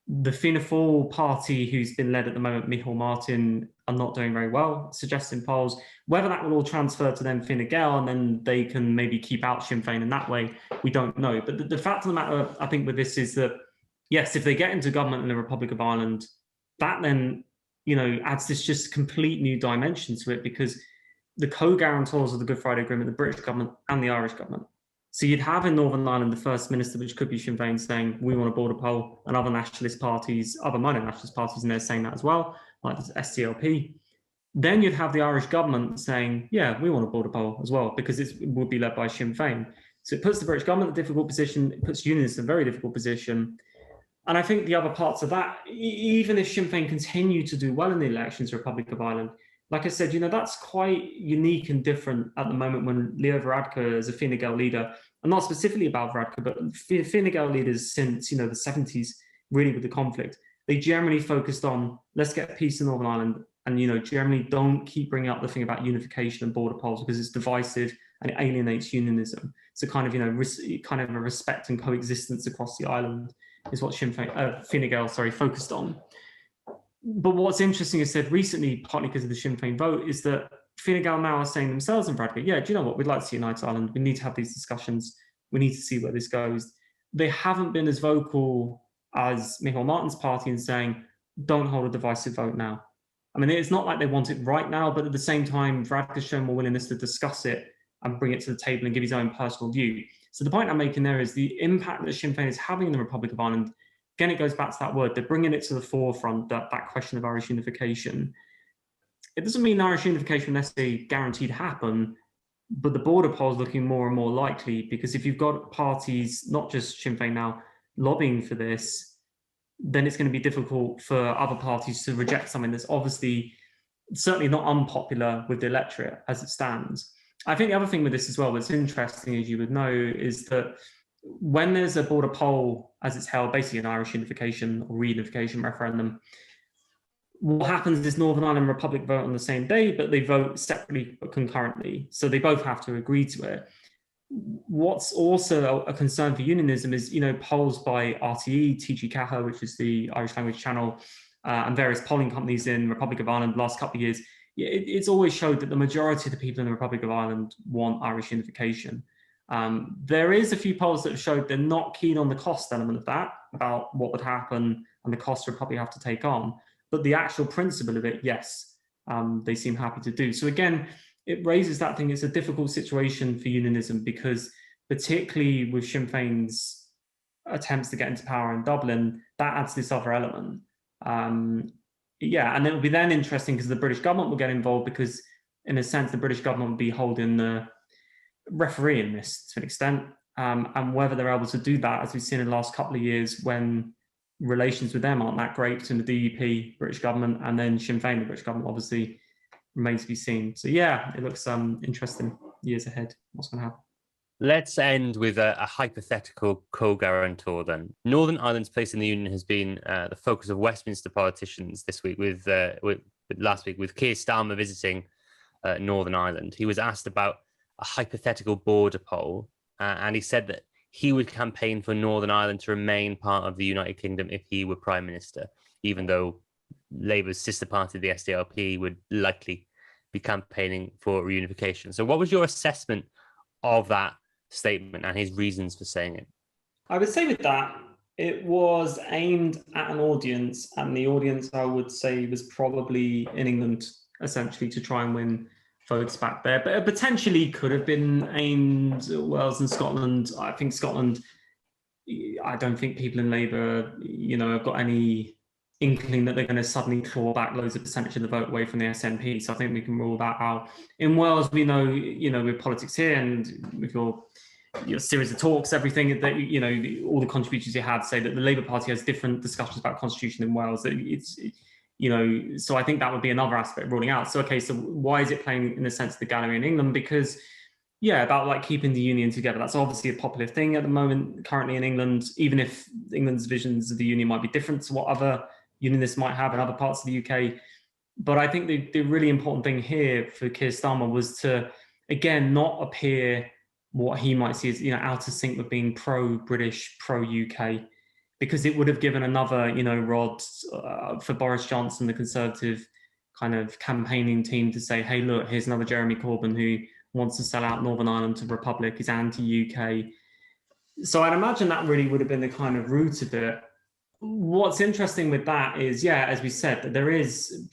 The Fianna Fáil party, who's been led at the moment, Micheál Martin, are not doing very well, suggesting polls. Whether that will all transfer to them Fine Gael and then they can maybe keep out Sinn Féin in that way, we don't know. But the fact of the matter, I think, with this is that, yes, if they get into government in the Republic of Ireland, that then, adds this just complete new dimension to it because the co-guarantors of the Good Friday Agreement, the British government and the Irish government. So you'd have in Northern Ireland the First Minister, which could be Sinn Féin, saying, we want a border poll, and other nationalist parties, other minor nationalist parties in there saying that as well, like the SDLP. Then you'd have the Irish government saying, yeah, we want a border poll as well, because it would be led by Sinn Féin. So it puts the British government in a difficult position, it puts Unionists in a very difficult position. And I think the other parts of that, even if Sinn Féin continue to do well in the elections, Republic of Ireland, like I said, that's quite unique and different at the moment when Leo Varadkar is a Fine Gael leader, and not specifically about Varadkar, but Fine Gael leaders since, the 70s, really with the conflict, they generally focused on, let's get peace in Northern Ireland, and, generally don't keep bringing up the thing about unification and border polls because it's divisive and it alienates unionism. So kind of, kind of a respect and coexistence across the island is what Fine Gael, focused on. But what's interesting is said recently, partly because of the Sinn Féin vote, is that Fine Gael now are saying themselves in Bradford, yeah, do you know what? We'd like to see unite Ireland. We need to have these discussions. We need to see where this goes. They haven't been as vocal as Micheál Martin's party in saying, don't hold a divisive vote now. I mean, it's not like they want it right now, but at the same time, Varadkar's shown more willingness to discuss it and bring it to the table and give his own personal view. So the point I'm making there is the impact that Sinn Féin is having in the Republic of Ireland. Again, it goes back to that word. They're bringing it to the forefront, that question of Irish unification. It doesn't mean Irish unification necessarily guaranteed to happen, but the border poll is looking more and more likely because if you've got parties, not just Sinn Féin now, lobbying for this, then it's going to be difficult for other parties to reject something that's obviously certainly not unpopular with the electorate as it stands. I think the other thing with this as well that's interesting, as you would know, is that when there's a border poll, as it's held, basically an Irish unification or reunification referendum, what happens is Northern Ireland and Republic vote on the same day, but they vote separately but concurrently. So they both have to agree to it. What's also a concern for unionism is, polls by RTE, TG Caja, which is the Irish language channel, and various polling companies in Republic of Ireland the last couple of years, it's always showed that the majority of the people in the Republic of Ireland want Irish unification. There is a few polls that have showed they're not keen on the cost element of that, about what would happen and the cost the Republic have to take on. But the actual principle of it, yes, they seem happy to do. So again, it raises that thing. It's a difficult situation for unionism because particularly with Sinn Féin's attempts to get into power in Dublin, that adds this other element. And it will be then interesting because the British government will get involved because in a sense, the British government will be holding the referee in this to an extent. And whether they're able to do that, as we've seen in the last couple of years when relations with them aren't that great between the DUP, British government, and then Sinn Féin, the British government, obviously remains to be seen. So yeah, it looks interesting years ahead. What's going to happen? Let's end with a hypothetical co-guarantor then. Northern Ireland's place in the Union has been the focus of Westminster politicians this week, with last week with Keir Starmer visiting Northern Ireland. He was asked about a hypothetical border poll, and he said that he would campaign for Northern Ireland to remain part of the United Kingdom if he were Prime Minister, even though Labour's sister party, the SDLP, would likely be campaigning for reunification. So what was your assessment of that statement and his reasons for saying it? I would say with that, it was aimed at an audience, and the audience, I would say, was probably in England, essentially, to try and win votes back there. But it potentially could have been aimed at Wales and Scotland. I think Scotland, I don't think people in Labour, have got any inkling that they're going to suddenly claw back loads of percentage of the vote away from the SNP. So I think we can rule that out. In Wales, we know, with politics here and with your series of talks, everything that, all the contributors you had say that the Labour Party has different discussions about constitution in Wales. So I think that would be another aspect of ruling out. So, okay, so why is it playing, in a sense, the gallery in England? Because, about like keeping the union together. That's obviously a popular thing at the moment, currently in England, even if England's visions of the union might be different to what other Unionists might have in other parts of the UK. But I think the really important thing here for Keir Starmer was to, again, not appear what he might see as, out of sync with being pro-British, pro-UK, because it would have given another, rod for Boris Johnson, the Conservative kind of campaigning team, to say, hey, look, here's another Jeremy Corbyn who wants to sell out Northern Ireland to Republic, is anti-UK. So I'd imagine that really would have been the kind of root of it. What's interesting with that is, as we said, that there is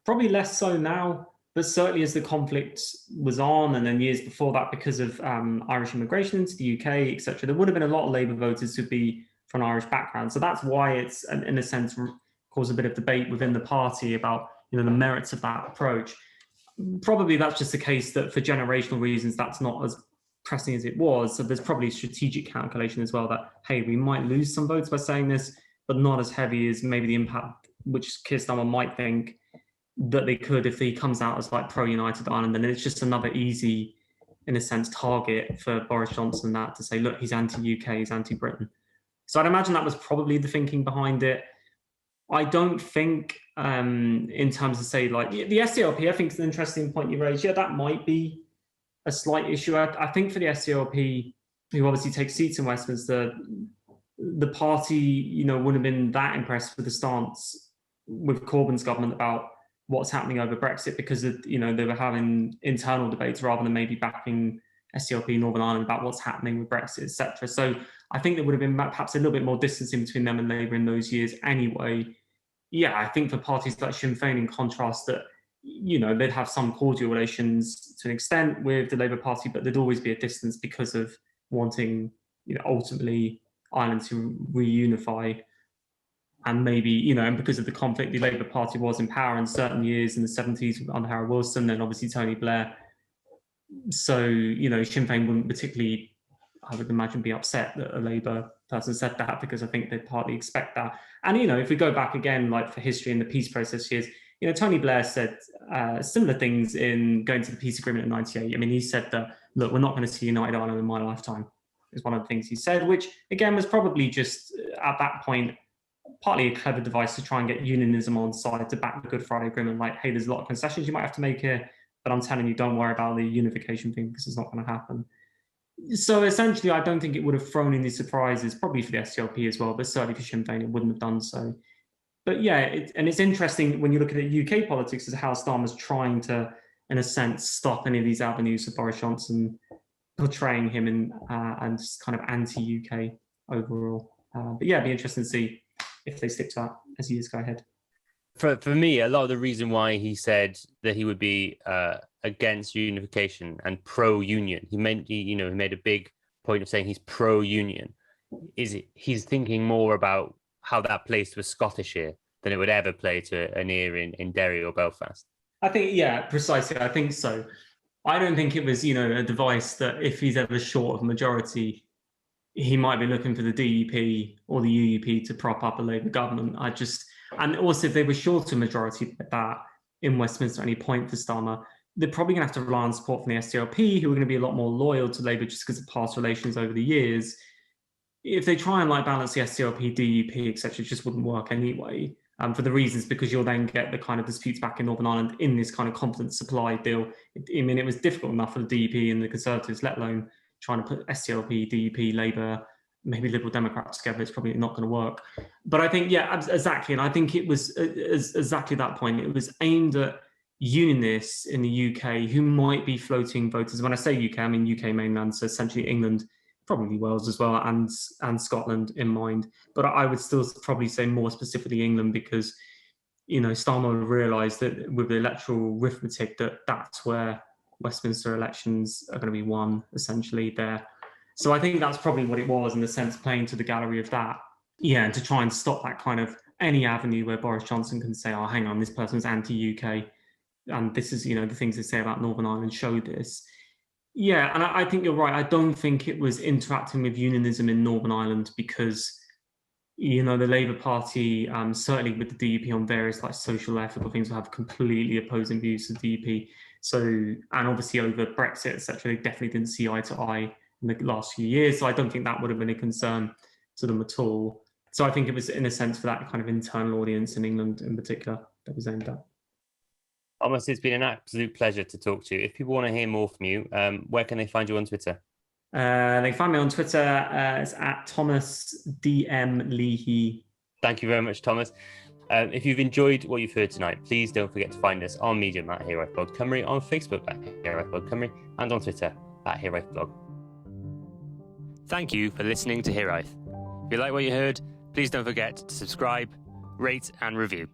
probably less so now, but certainly as the conflict was on, and then years before that, because of Irish immigration into the UK, etc., there would have been a lot of Labour voters who'd be from an Irish background. So that's why it's, in a sense, caused a bit of debate within the party about, the merits of that approach. Probably that's just the case that for generational reasons, that's not as pressing as it was. So there's probably a strategic calculation as well that, hey, we might lose some votes by saying this, but not as heavy as maybe the impact which Keir Starmer might think that they could if he comes out as like pro-United Ireland. And it's just another easy, in a sense, target for Boris Johnson, that to say, look, he's anti-UK, he's anti-Britain. So I'd imagine that was probably the thinking behind it. I don't think, in terms of, say, like the SDLP, I think it's an interesting point you raised. Yeah, that might be a slight issue. I think for the SDLP, who obviously takes seats in Westminster, the party, wouldn't have been that impressed with the stance with Corbyn's government about what's happening over Brexit, because of, they were having internal debates rather than maybe backing SDLP Northern Ireland about what's happening with Brexit, etc. So I think there would have been perhaps a little bit more distance in between them and Labour in those years anyway. I think for parties like Sinn Féin, in contrast, that, they'd have some cordial relations to an extent with the Labour Party, but there'd always be a distance because of wanting, ultimately Ireland to reunify. And maybe, and because of the conflict, the Labour Party was in power in certain years in the 70s under Harold Wilson, and obviously Tony Blair. So, Sinn Féin wouldn't particularly, I would imagine, be upset that a Labour person said that, because I think they'd partly expect that. And, if we go back again, like for history in the peace process years, Tony Blair said similar things in going to the peace agreement in 98. I mean, he said that, look, we're not going to see United Ireland in my lifetime, is one of the things he said, which, again, was probably just, at that point, partly a clever device to try and get unionism on side to back the Good Friday Agreement. Like, hey, there's a lot of concessions you might have to make here, but I'm telling you, don't worry about the unification thing, because it's not going to happen. So essentially, I don't think it would have thrown any surprises, probably for the SDLP as well, but certainly for Sinn Féin, it wouldn't have done so. But it's interesting when you look at UK politics, as how Starmer's trying to, in a sense, stop any of these avenues of Boris Johnson portraying him in and just kind of anti-UK overall. But it'd be interesting to see if they stick to that as years go ahead. For me, a lot of the reason why he said that he would be against unification and pro-union, he made a big point of saying he's pro-union, he's thinking more about how that plays to a Scottish ear than it would ever play to an ear in Derry or Belfast. I think, precisely. I think so. I don't think it was, a device that if he's ever short of a majority, he might be looking for the DUP or the UUP to prop up a Labour government. And also, if they were short of majority like that in Westminster at any point for Starmer, they're probably going to have to rely on support from the SDLP, who are going to be a lot more loyal to Labour just because of past relations over the years. If they try and balance the SDLP, DUP, etc., it just wouldn't work anyway. For the reasons, because you'll then get the kind of disputes back in Northern Ireland in this kind of confident supply deal. I mean, it was difficult enough for the DUP and the Conservatives, let alone trying to put SDLP, DUP, Labour, maybe Liberal Democrats together. It's probably not going to work. But I think, yeah, exactly. And I think it was exactly that point. It was aimed at Unionists in the UK who might be floating voters. When I say UK, I mean UK mainland, so essentially England, probably Wales as well, and Scotland in mind. But I would still probably say more specifically England, because, Starmer realised that with the electoral arithmetic that's where Westminster elections are going to be won, essentially there. So I think that's probably what it was, in the sense, playing to the gallery of that. Yeah, and to try and stop that kind of any avenue where Boris Johnson can say, oh, hang on, this person's anti-UK, and this is, the things they say about Northern Ireland show this. Yeah, and I think you're right. I don't think it was interacting with unionism in Northern Ireland because, the Labour Party, certainly with the DUP on various social ethical things, will have completely opposing views to the DUP. So, and obviously over Brexit, etc., they definitely didn't see eye to eye in the last few years. So I don't think that would have been a concern to them at all. So I think it was, in a sense, for that kind of internal audience in England in particular that was aimed at. Thomas, it's been an absolute pleasure to talk to you. If people want to hear more from you, where can they find you on Twitter? They can find me on Twitter. It's at Thomas DM Leahy. Thank you very much, Thomas. If you've enjoyed what you've heard tonight, please don't forget to find us on Medium at Hero Blog Cymru, on Facebook at Hero Blog Cymru, and on Twitter at Hero Blog. Thank you for listening to Hero. If you like what you heard, please don't forget to subscribe, rate, and review.